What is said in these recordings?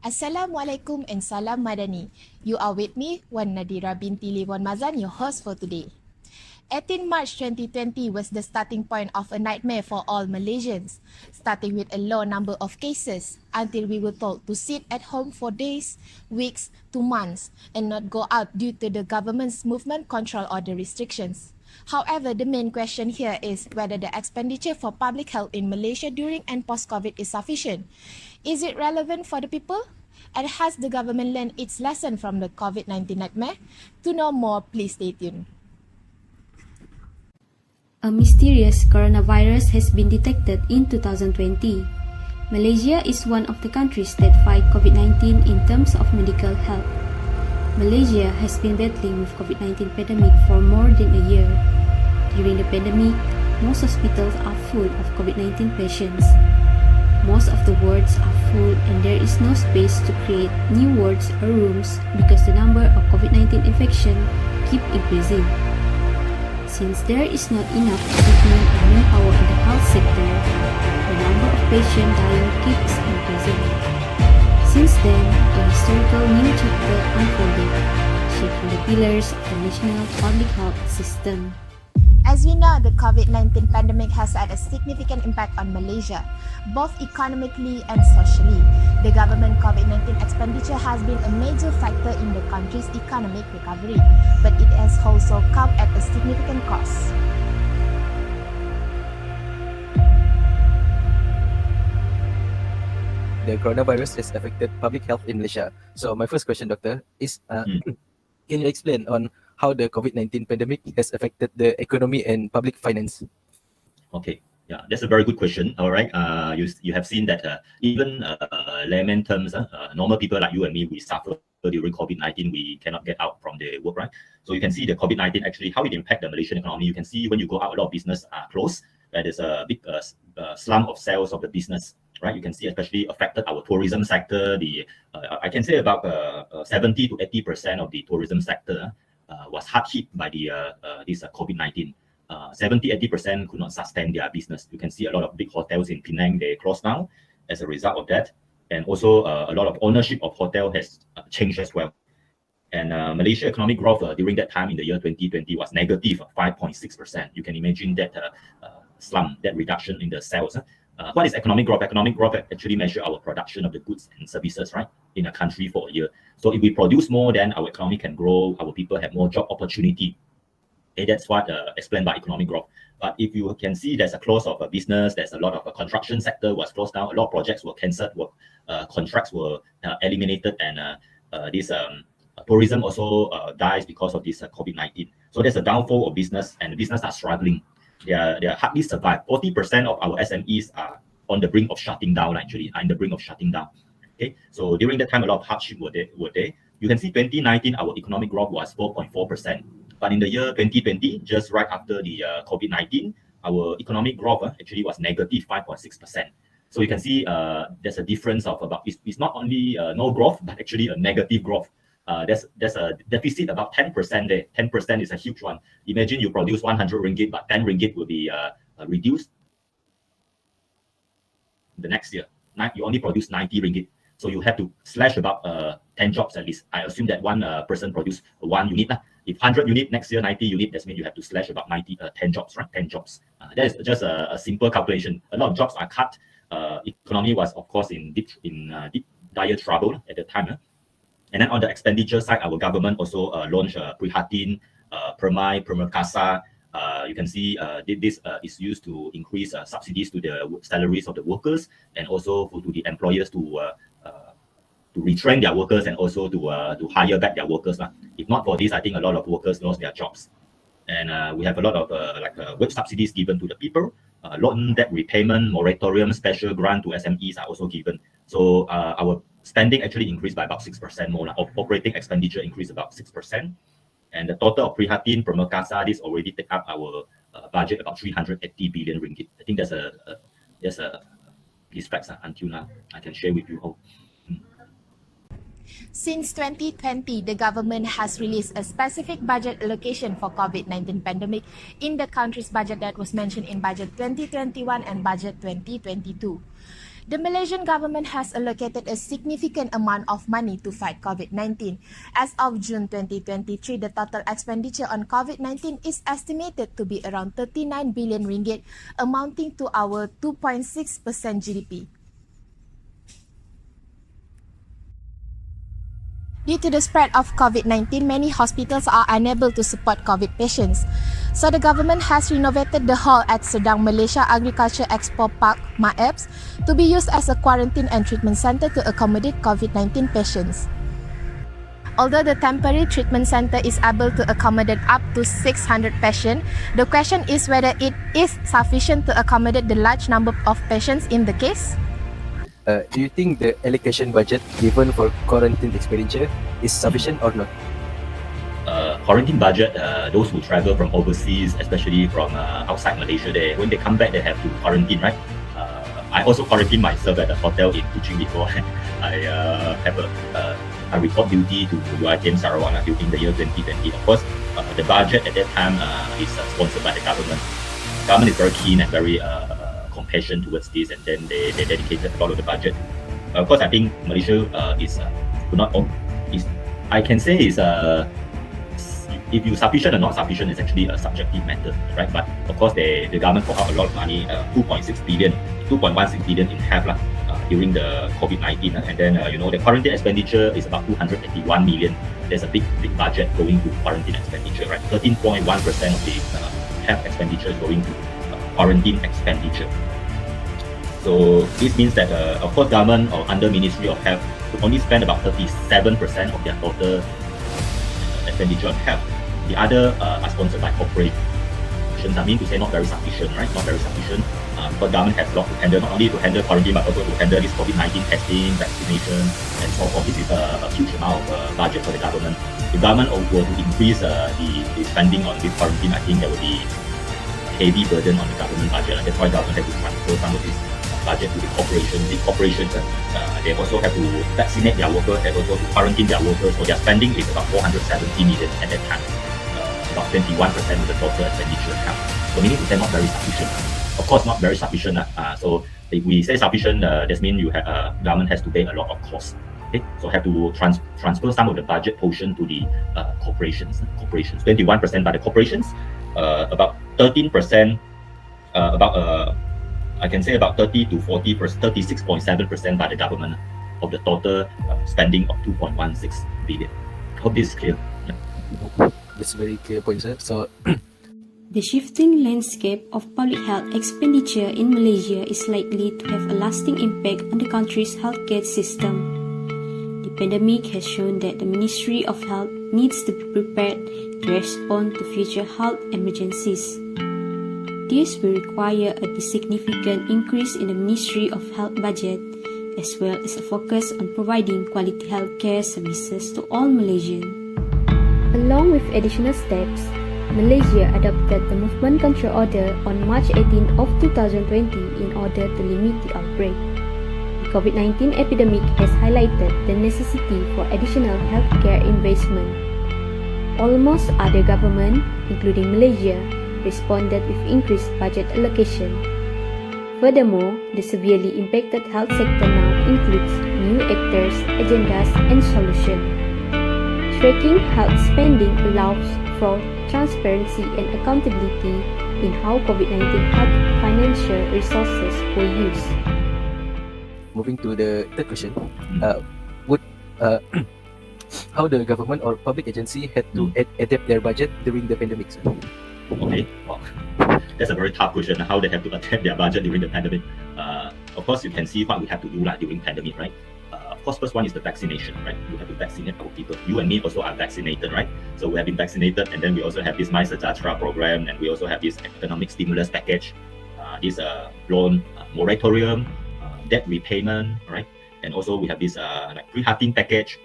Assalamualaikum and salam madani. You are with me, Wan Nadira binti Liwon Mazan, your host for today. 18 March 2020 was the starting point of a nightmare for all Malaysians, starting with a low number of cases until we were told to sit at home for days, weeks to months and not go out due to the government's movement control order restrictions. However, the main question here is whether the expenditure for public health in Malaysia during and post-COVID is sufficient. Is it relevant for the people? And has the government learned its lesson from the COVID-19 nightmare? To know more, please stay tuned. A mysterious coronavirus has been detected in 2020. Malaysia is one of the countries that fight COVID-19 in terms of medical help. Malaysia has been battling with COVID-19 pandemic for more than a year. During the pandemic, most hospitals are full of COVID-19 patients. Most of the wards are full and there is no space to create new wards or rooms because the number of COVID-19 infections keep increasing. Since there is not enough equipment and manpower in the health sector, the number of patients dying keeps increasing. Since then, a historical new chapter unfolded, shaping the pillars of the national public health system. As we know, the COVID-19 pandemic has had a significant impact on Malaysia, both economically and socially. The government COVID-19 expenditure has been a major factor in the country's economic recovery, but it has also come at a significant cost. The coronavirus has affected public health in Malaysia. So my first question, Doctor, is can you explain on how the COVID-19 pandemic has affected the economy and public finance? Okay, yeah, that's a very good question. All right, you have seen that even layman terms, normal people like you and me, we suffer during COVID-19. We cannot get out from the work, right? So you can see the COVID-19 actually how it impact the Malaysian economy. You can see when you go out, a lot of business are closed. There is a big slump of sales of the business. Right, you can see especially affected our tourism sector. I can say about 70 to 80% of the tourism sector was hard hit by this COVID-19. 70-80% could not sustain their business. You can see a lot of big hotels in Penang, they closed down as a result of that. And also a lot of ownership of hotel has changed as well. And Malaysia economic growth during that time in the year 2020 was negative 5.6%. You can imagine that slump, that reduction in the sales. What is economic growth? Economic growth actually measure our production of the goods and services, right, in a country for a year. So if we produce more, then our economy can grow, our people have more job opportunity. Okay, that's what explained by economic growth. But if you can see there's a close of a business, there's a lot of a construction sector was closed down, a lot of projects were cancelled, contracts were eliminated, and this tourism also dies because of this COVID-19. So there's a downfall of business, and the business are struggling. They are hardly survive. 40% of our SMEs are on the brink of shutting down, actually, are in the brink of shutting down. Okay, so during that time, a lot of hardship were there. You can see 2019, our economic growth was 4.4%. But in the year 2020, just right after the COVID-19, our economic growth actually was negative 5.6%. So you can see there's a difference of about, it's not only no growth, but actually a negative growth. There's a deficit about 10% there. 10% is a huge one. Imagine you produce 100 ringgit, but 10 ringgit will be reduced the next year. You only produce 90 ringgit. So you have to slash about 10 jobs at least. I assume that one person produce 1 unit. If 100 unit, next year 90 unit, that means you have to slash about 10 jobs, right? 10 jobs. That is just a simple calculation. A lot of jobs are cut. Economy was, of course, in deep dire trouble at the time. And then on the expenditure side, our government also launched Prihatin, Permai, Permakasa. You can see this is used to increase subsidies to the salaries of the workers, and also to the employers to retrain their workers, and also to hire back their workers. If not for this, I think a lot of workers lost their jobs. And we have a lot of wage subsidies given to the people. Loan debt repayment, moratorium, special grant to SMEs are also given. So our spending actually increased by about 6% more. Operating expenditure increased about 6%. And the total of Prihatin, Permakasa, this already take up our budget about 380 billion ringgit. I think there's these facts until now I can share with you all. Since 2020, the government has released a specific budget allocation for COVID-19 pandemic in the country's budget that was mentioned in Budget 2021 and Budget 2022. The Malaysian government has allocated a significant amount of money to fight COVID-19. As of June 2023, the total expenditure on COVID-19 is estimated to be around 39 billion ringgit, amounting to our 2.6% GDP. Due to the spread of COVID-19, many hospitals are unable to support COVID patients. So the government has renovated the hall at Sedang Malaysia Agriculture Expo Park, MAEPS, to be used as a quarantine and treatment center to accommodate COVID-19 patients. Although the temporary treatment center is able to accommodate up to 600 patients, the question is whether it is sufficient to accommodate the large number of patients in the case. Do you think the allocation budget given for quarantine expenditure is sufficient or not? Quarantine budget, those who travel from overseas, especially from outside Malaysia, when they come back, they have to quarantine, right? I also quarantine myself at the hotel in Kuching before. I report duty to UiTM Sarawak during the year 2020. Of course, the budget at that time is sponsored by the government. The government is very keen and very compassion towards this, and then they dedicated a lot of the budget. Of course, I think Malaysia I can say is if you sufficient or not sufficient is actually a subjective matter, right? But of course, the government fork out a lot of money, 2.16 billion in half during the COVID-19, and then the quarantine expenditure is about 281 million. There's a big budget going to quarantine expenditure, right? 13.1% of the health expenditure is going to quarantine expenditure. So this means that, of course, government or under Ministry of Health could only spend about 37% of their total expenditure on health. The other are sponsored by corporations. I mean to say not very sufficient, right? Not very sufficient. Because government has a lot to handle, not only to handle quarantine, but also to handle this COVID-19 testing, vaccination, and so forth. This is a huge amount of budget for the government. If government were to increase the spending on this quarantine, I think there will be heavy burden on the government budget. That's why government has to transfer some of this budget to the corporations. Big corporations, they also have to vaccinate their workers and also to quarantine their workers. So their spending is about 470 million at that time, about 21% of the total expenditure. So meaning to say not very sufficient. Of course, not very sufficient. So if we say sufficient, that means government has to pay a lot of costs. Okay, so have to transfer some of the budget portion to the corporations. 21% by the corporations, about 13%, I can say about 30 to 40%, 36.7% by the government of the total spending of 2.16 billion. Hope this is clear. Yeah. That's a very clear point, sir. So The shifting landscape of public health expenditure in Malaysia is likely to have a lasting impact on the country's healthcare system. The pandemic has shown that the Ministry of Health needs to be prepared to respond to future health emergencies. This will require a significant increase in the Ministry of Health budget, as well as a focus on providing quality healthcare services to all Malaysians. Along with additional steps, Malaysia adopted the Movement Control Order on March 18 of 2020 in order to limit the outbreak. The COVID-19 epidemic has highlighted the necessity for additional healthcare investment. Almost other governments, including Malaysia, responded with increased budget allocation. Furthermore, the severely impacted health sector now includes new actors, agendas, and solutions. Tracking health spending allows for transparency and accountability in how COVID-19 health financial resources were used. moving to the third question, how the government or public agency had to adapt their budget during the pandemic, sir? Okay, well, that's a very tough question. How they have to adapt their budget during the pandemic. Of course, you can see what we have to do during pandemic, right? Of course, first one is the vaccination, right? You have to vaccinate our people. You and me also are vaccinated, right? So we have been vaccinated, and then we also have this My Sejahtera program, and we also have this economic stimulus package, this loan moratorium, debt repayment, right? And also we have this like pre-hearting package,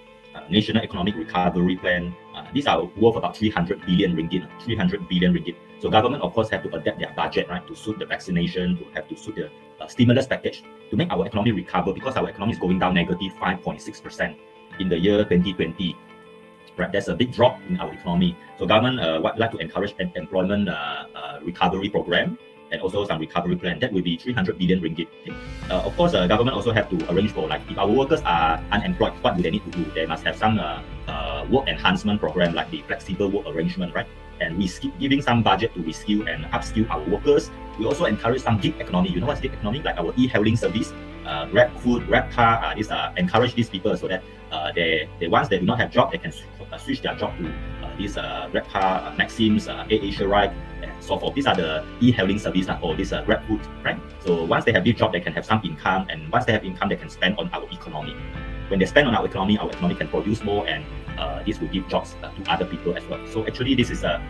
National Economic Recovery Plan. These are worth about 300 billion ringgit. 300 billion ringgit. So government, of course, have to adapt their budget, right, to suit the vaccination, to have to suit the stimulus package to make our economy recover, because our economy is going down negative 5.6% in the year 2020. Right, there's a big drop in our economy. So government would like to encourage an employment recovery program, and also some recovery plan. That will be 300 billion ringgit. Of course, government also have to arrange for, like, if our workers are unemployed, what do they need to do? They must have some work enhancement program, like the flexible work arrangement, right? And we giving some budget to reskill and upskill our workers. We also encourage some gig economy. You know what's gig economy? Like our e-hailing service, Grab food, Grab car. Encourage these people so that they once they do not have job, they can switch their job to these Grab car, Maxims, AirAsia Ride, and so forth. These are the e-hailing service or this Grab food, right? So once they have this job, they can have some income, and once they have income, they can spend on our economy. When they spend on our economy can produce more, and this will give jobs to other people as well. So actually, this is a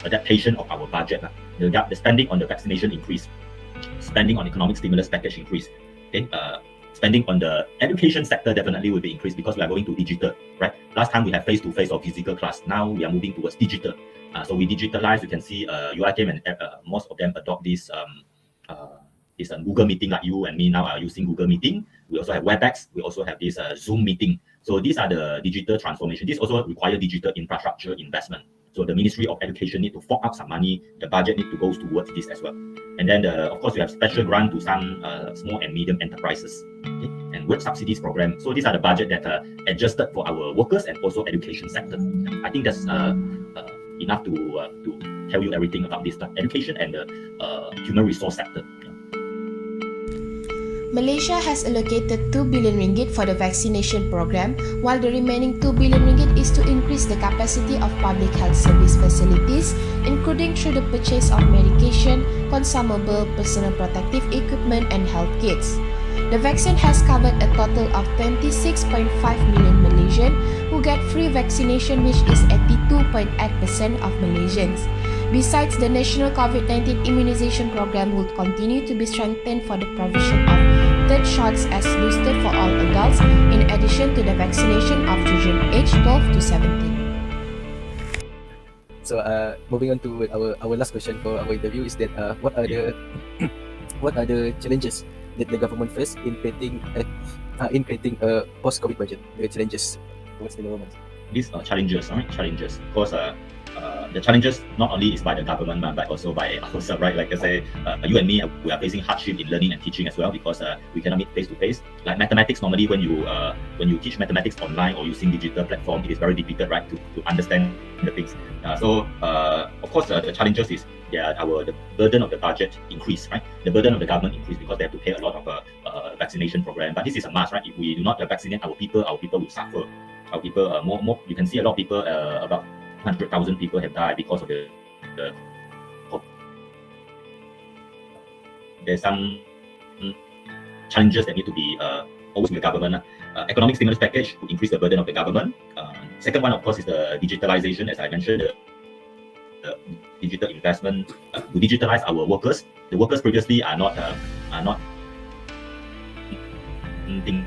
adaptation of our budget. The spending on the vaccination increase, spending on economic stimulus package increase. Okay, spending on the education sector definitely will be increased because we are going to digital, right? Last time we have face-to-face or physical class. Now we are moving towards digital. So we digitalize. You can see UiTM and most of them adopt this Google Meeting, like you and me now are using Google Meeting. We also have WebEx. We also have this Zoom meeting. So these are the digital transformation. This also require digital infrastructure investment. So the Ministry of Education need to fork out some money. The budget need to go towards this as well. And then, of course, we have special grant to some small and medium enterprises, okay? And work subsidies program. So these are the budget that are adjusted for our workers and also education sector. I think that's enough to tell you everything about this education and the human resource sector. Malaysia has allocated 2 billion ringgit for the vaccination program, while the remaining 2 billion ringgit is to increase the capacity of public health service facilities, including through the purchase of medication, consumable, personal protective equipment, and health kits. The vaccine has covered a total of 26.5 million Malaysians who get free vaccination, which is 82.8% of Malaysians. Besides, the national COVID-19 immunization program will continue to be strengthened for the provision of third shots as booster for all adults, in addition to the vaccination of children aged 12 to 17. So moving on to our last question for our interview is that what are the challenges that the government face in creating a post-COVID budget? The challenges towards the government. These are challenges, right? Challenges. Of course, the challenges not only is by the government but also by ourselves, right? Like I say, you and me, we are facing hardship in learning and teaching as well because we cannot meet face to face. Like mathematics, normally when you teach mathematics online or using digital platform, it is very difficult, right, to understand the things. So of course, the challenges is the burden of the budget increase, right? The burden of the government increase because they have to pay a lot of vaccination program. But this is a must, right? If we do not vaccinate our people will suffer. Our people more. You can see a lot of people about 100,000 people have died because of the there's some challenges that need to be always with the government. Economic stimulus package to increase the burden of the government. Second one, of course, is the digitalization, as I mentioned, the digital investment to digitalize our workers. The workers previously are not thinking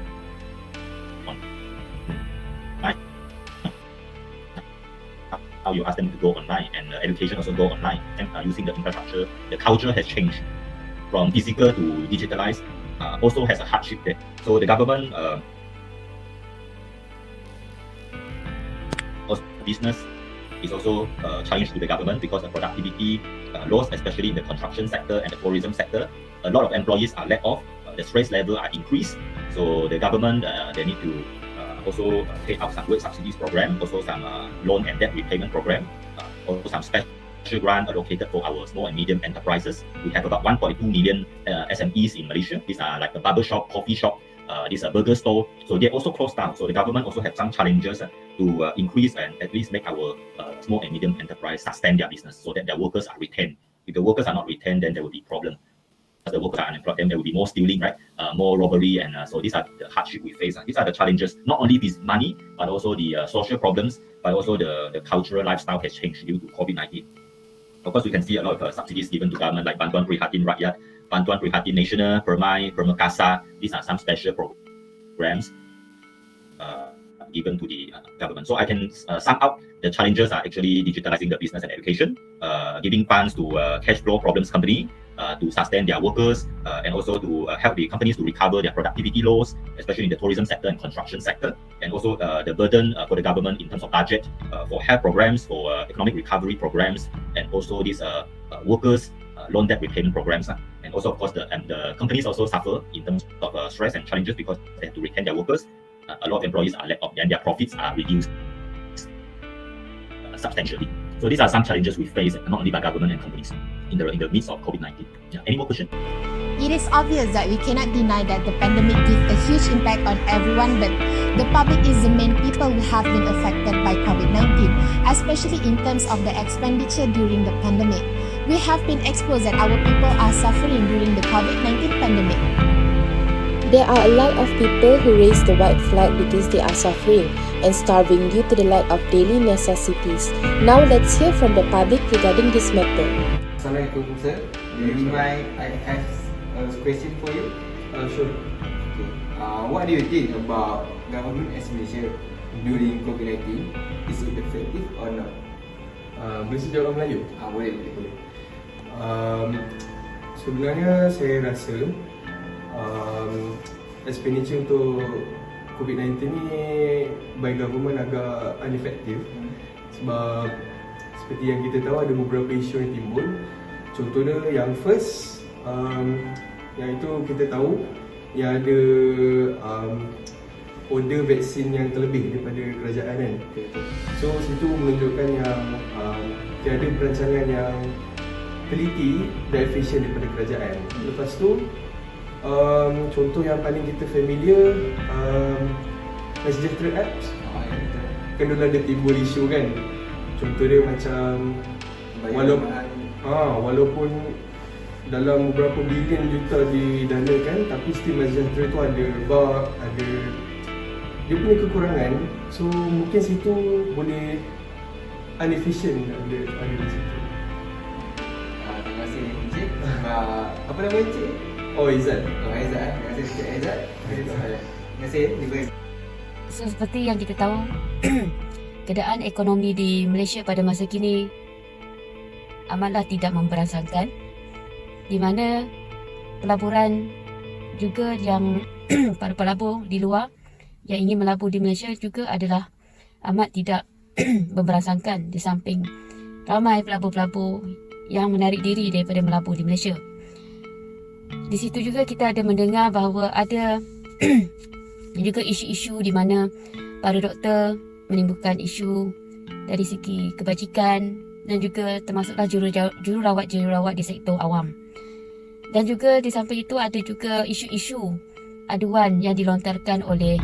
how you ask them to go online, and education also go online, and using the infrastructure. The culture has changed from physical to digitalized. Also has a hardship there. So the government, also business is also challenged to the government because of productivity loss, especially in the construction sector and the tourism sector. A lot of employees are let off. The stress level are increased. So the government, they need to also pay out some work subsidies program, also some loan and debt repayment program, also some special grant allocated for our small and medium enterprises. We have about 1.2 million SMEs in Malaysia. These are like a barber shop, coffee shop, this a burger store. So they also closed down. So the government also have some challenges to increase and at least make our small and medium enterprise sustain their business so that their workers are retained. If the workers are not retained, then there will be problem. The workers are unemployed, then there will be more stealing, right? More robbery, and so these are the hardship we face. These are the challenges. Not only this money, but also the social problems, but also the cultural lifestyle has changed due to COVID-19. Of course, we can see a lot of subsidies given to government, like Bantuan Prihatin Rakyat, Bantuan Prihatin Nasional, Permai, Permekasa. These are some special programs given to the government. So I can sum up the challenges are actually digitalizing the business and education, giving funds to cash flow problems company, to sustain their workers, and also to help the companies to recover their productivity loss, especially in the tourism sector and construction sector, and also the burden for the government in terms of budget for health programs, for economic recovery programs, and also these workers loan debt repayment programs, and also of course the companies also suffer in terms of stress and challenges because they have to retain their workers. A lot of employees are let off and their profits are reduced substantially. So these are some challenges we face, not only by government and companies in the midst of COVID-19. Yeah. Any more questions? It is obvious that we cannot deny that the pandemic gives a huge impact on everyone, but the public is the main people who have been affected by COVID-19, especially in terms of the expenditure during the pandemic. We have been exposed that our people are suffering during the COVID-19 pandemic. There are a lot of people who raise the white flag because they are suffering and starving due to the lack of daily necessities. Now let's hear from the public regarding this matter. Assalamualaikum sir. Do you mind I have a question for you? Sure. Okay. What do you think about government expenditure during COVID-19? Is it effective or not? Boleh saya jawab Melayu? Boleh. Sebenarnya saya rasa expenditure untuk COVID-19 ni by government agak ineffective sebab seperti yang kita tahu ada beberapa isu yang timbul. Contohnya yang first yang itu kita tahu yang ada order vaksin yang terlebih daripada kerajaan kan. So situ menunjukkan yang tiada perancangan yang teliti dan efisien daripada kerajaan. Lepas tu contoh yang paling kita familiar Expenditure apps kan dulu ada timbul isu kan. Contoh dia macam walaupun dalam beberapa bilion juta didanakan tapi still Expenditure tu ada bug, ada dia punya kekurangan. So mungkin situ boleh inefficient ada di situ. Terima kasih Encik. Apa nama Encik? Izzat. Izzat. Terima kasih Encik Izzat. Terima kasih. So seperti yang kita tahu, keadaan ekonomi di Malaysia pada masa kini amatlah tidak memberansangkan, di mana pelaburan juga yang para pelabur di luar yang ingin melabur di Malaysia juga adalah amat tidak memberansangkan, di samping ramai pelabur-pelabur yang menarik diri daripada melabur di Malaysia. Di situ juga kita ada mendengar bahawa ada juga isu-isu di mana para doktor menimbulkan isu dari segi kebajikan dan juga termasuklah jururawat di sektor awam. Dan juga di samping itu ada juga isu-isu aduan yang dilontarkan oleh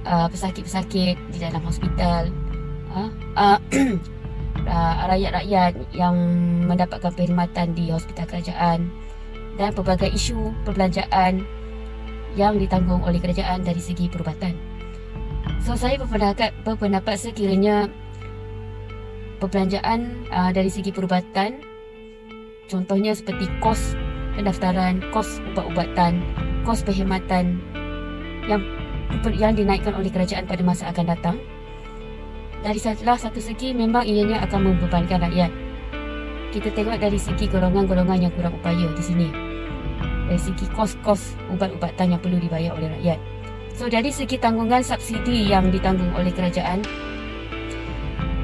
pesakit-pesakit di dalam hospital, rakyat-rakyat yang mendapatkan perkhidmatan di hospital kerajaan dan pelbagai isu perbelanjaan yang ditanggung oleh kerajaan dari segi perubatan. So saya berpendapat sekiranya perbelanjaan dari segi perubatan, contohnya seperti kos pendaftaran, kos ubat-ubatan, kos perkhidmatan yang dinaikkan oleh kerajaan pada masa akan datang, dari salah satu segi memang ianya akan membebankan rakyat. Kita tengok dari segi golongan-golongan yang kurang upaya di sini, dari segi kos-kos ubat-ubatan yang perlu dibayar oleh rakyat. So dari segi tanggungan subsidi yang ditanggung oleh kerajaan,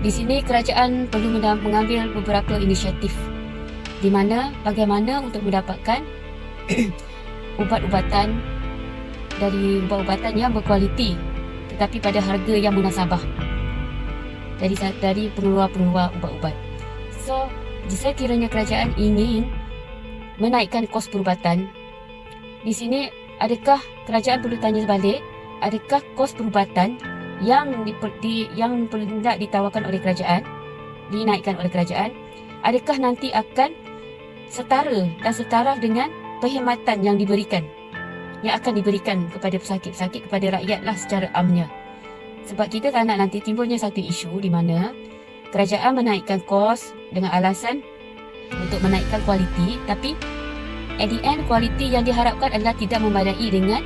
di sini kerajaan perlu mengambil beberapa inisiatif di mana bagaimana untuk mendapatkan ubat-ubatan yang berkualiti tetapi pada harga yang munasabah dari pengeluar-pengeluar ubat-ubat. So jika kiranya kerajaan ingin menaikkan kos perubatan, di sini adakah kerajaan perlu tanya balik, adakah kos perubatan yang hendak ditawarkan oleh kerajaan, dinaikkan oleh kerajaan, adakah nanti akan setara dan setaraf dengan perkhidmatan yang akan diberikan kepada pesakit-pesakit, kepada rakyatlah secara amnya. Sebab kita tak nak nanti timbulnya satu isu di mana kerajaan menaikkan kos dengan alasan untuk menaikkan kualiti, tapi at the end kualiti yang diharapkan adalah tidak memadai dengan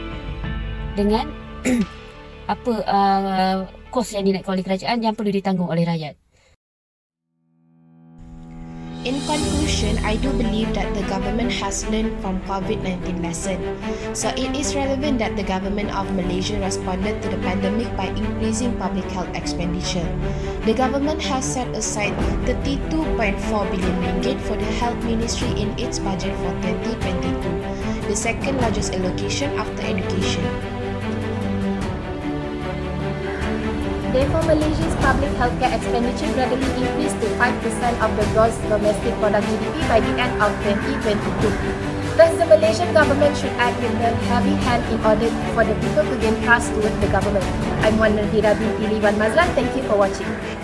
In conclusion, I do believe that the government has learned from COVID-19 lesson. So it is relevant that the government of Malaysia responded to the pandemic by increasing public health expenditure. The government has set aside 32.4 billion ringgit for the health ministry in its budget for 2022, the second largest allocation after education. Therefore, Malaysia's public healthcare expenditure gradually increased to 5% of the gross domestic product GDP by the end of 2022. Thus, the Malaysian government should act with a heavy hand in order for the people to gain trust towards the government. I'm Wan Nadira binti Liwan Mazlan. Thank you for watching.